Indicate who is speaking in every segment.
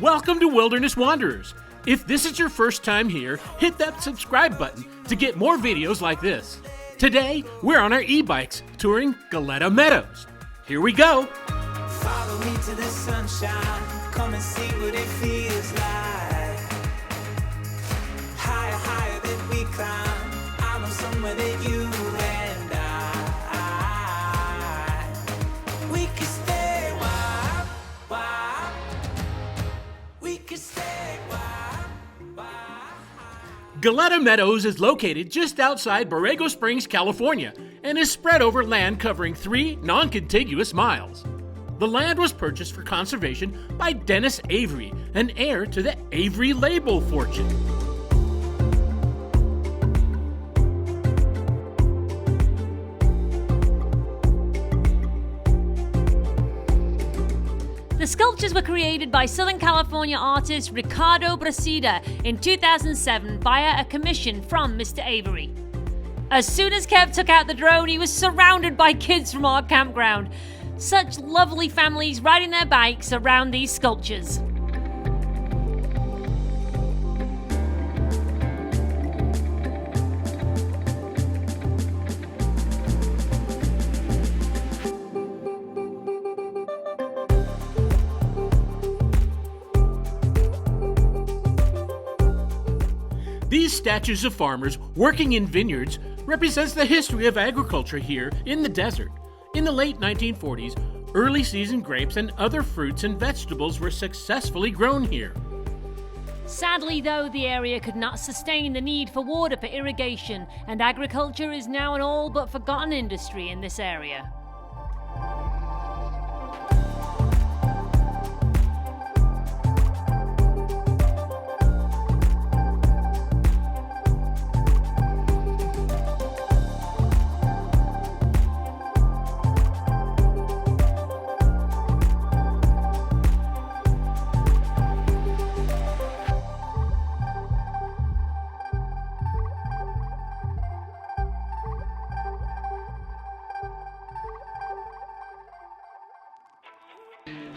Speaker 1: Welcome to Wilderness Wanderers. If this is your first time here, hit that subscribe button to get more videos like this. Today, we're on our e-bikes touring Galleta Meadows. Here we go.
Speaker 2: Follow me to the sunshine, come and see what it feels like. Higher, higher than we climb, I know somewhere that you and I we can stay wild, wild. We can stay wild, wild.
Speaker 1: Galleta Meadows is located just outside Borrego Springs, California, and is spread over land covering 3 non-contiguous miles. The land was purchased for conservation by Dennis Avery, an heir to the Avery label fortune.
Speaker 3: The sculptures were created by Southern California artist Ricardo Breceda in 2007 via a commission from Mr. Avery. As soon as Kev took out the drone, he was surrounded by kids from our campground. Such lovely families riding their bikes around these sculptures.
Speaker 1: These statues of farmers working in vineyards represents the history of agriculture here in the desert. In the late 1940s, early season grapes and other fruits and vegetables were successfully grown here.
Speaker 3: Sadly, though, the area could not sustain the need for water for irrigation, and agriculture is now an all but forgotten industry in this area.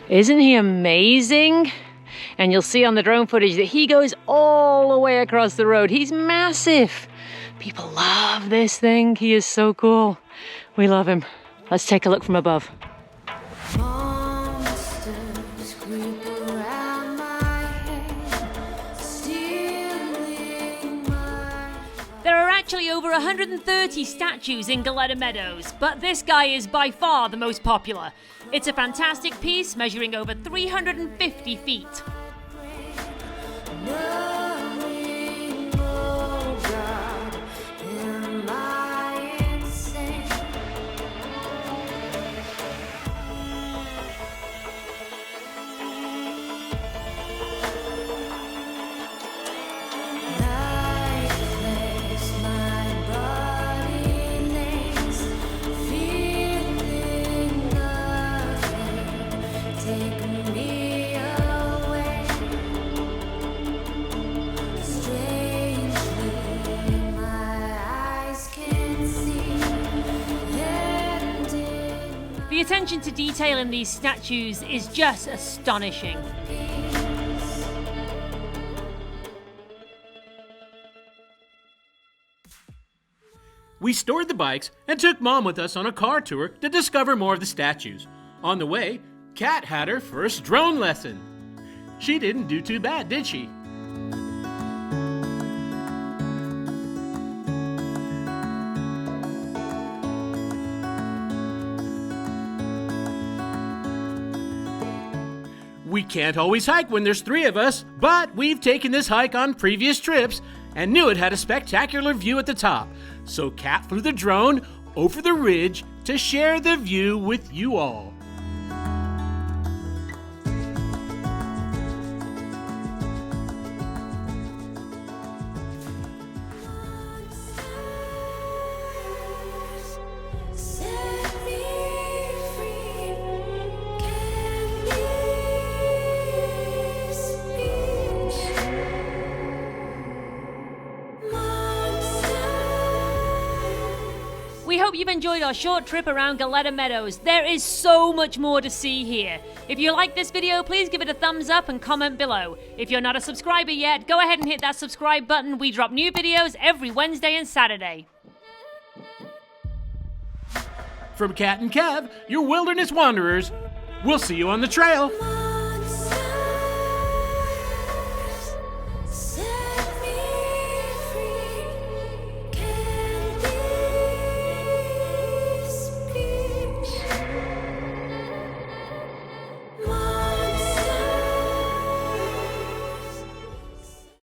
Speaker 3: Isn't he amazing? And you'll see on the drone footage that he goes all the way across the road. He's massive. People love this thing. He is so cool. We love him. Let's take a look from above.
Speaker 4: Monsters creep around my head, stealing my...
Speaker 3: There are actually over 130 statues in Galleta Meadows, but this guy is by far the most popular. It's a fantastic piece measuring over 350 feet.
Speaker 4: Knowing, oh God, am I insane? Lifeless, my body lays, feeling nothing. Take me away. Strangely, my eyes can see. And in
Speaker 3: The attention to detail in these statues is just astonishing.
Speaker 4: peace.
Speaker 1: We stored the bikes and took Mom with us on a car tour to discover more of the statues. On the way, Kat had her first drone lesson. She didn't do too bad, did she? We can't always hike when there's 3 of us, but we've taken this hike on previous trips and knew it had a spectacular view at the top. So Kat flew the drone over the ridge to share the view with you all.
Speaker 4: Set me free. Can this be? Monsters.
Speaker 3: We hope you've you've enjoyed our short trip around Galleta Meadows. There is so much more to see here. If you like this video, please give it a thumbs up and comment below. If you're not a subscriber yet, go ahead and hit that subscribe button. We drop new videos every Wednesday and Saturday.
Speaker 1: From Cat and Kev, your wilderness wanderers, we'll see you on the trail.